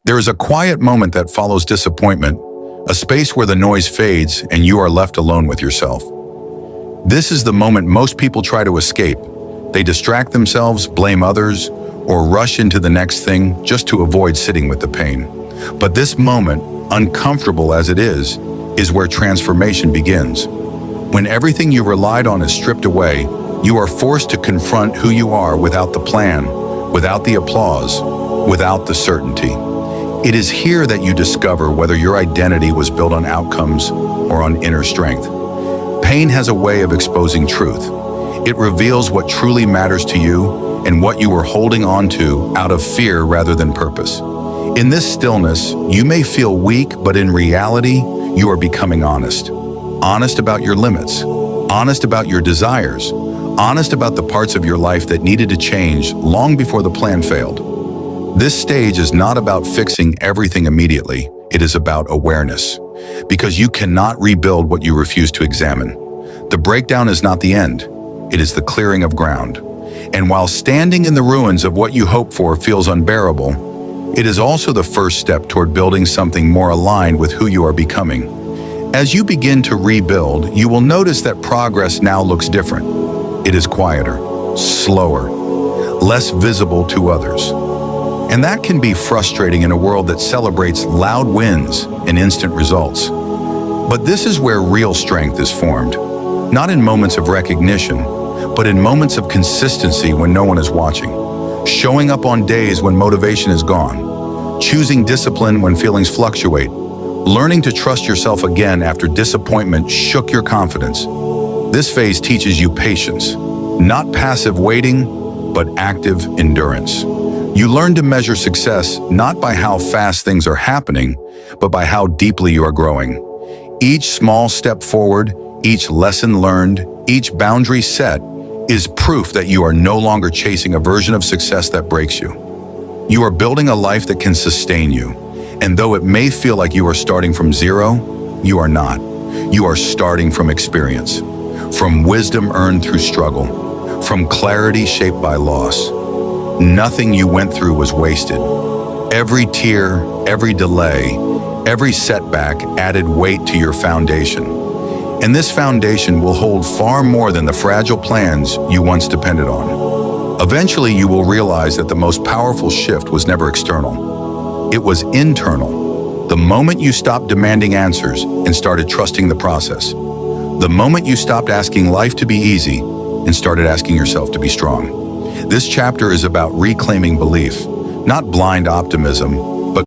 There is a quiet moment that follows disappointment, a space where the noise fades and you are left alone with yourself. This is the moment most people try to escape. They distract themselves, blame others, or rush into the next thing just to avoid sitting with the pain. But this moment, uncomfortable as it is where transformation begins. When everything you relied on is stripped away, you are forced to confront who you are without the plan, without the applause, without the certainty. It is here that you discover whether your identity was built on outcomes or on inner strength. Pain has a way of exposing truth. It reveals what truly matters to you and what you were holding on to out of fear rather than purpose. In this stillness, you may feel weak, but in reality, you are becoming honest. Honest about your limits, honest about your desires, honest about the parts of your life that needed to change long before the plan failed. This stage is not about fixing everything immediately. It is about awareness, because you cannot rebuild what you refuse to examine. The breakdown is not the end. It is the clearing of ground. And while standing in the ruins of what you hoped for feels unbearable, it is also the first step toward building something more aligned with who you are becoming. As you begin to rebuild, you will notice that progress now looks different. It is quieter, slower, less visible to others. And that can be frustrating in a world that celebrates loud wins and instant results. But this is where real strength is formed, not in moments of recognition, but in moments of consistency when no one is watching, showing up on days when motivation is gone, choosing discipline when feelings fluctuate, learning to trust yourself again after disappointment shook your confidence. This phase teaches you patience, not passive waiting, but active endurance. You learn to measure success not by how fast things are happening, but by how deeply you are growing. Each small step forward, each lesson learned, each boundary set is proof that you are no longer chasing a version of success that breaks you. You are building a life that can sustain you. And though it may feel like you are starting from zero, you are not. You are starting from experience, from wisdom earned through struggle, from clarity shaped by loss. Nothing you went through was wasted. Every tear, every delay, every setback added weight to your foundation. And this foundation will hold far more than the fragile plans you once depended on. Eventually, you will realize that the most powerful shift was never external. It was internal. The moment you stopped demanding answers and started trusting the process. The moment you stopped asking life to be easy and started asking yourself to be strong. This chapter is about reclaiming belief, not blind optimism,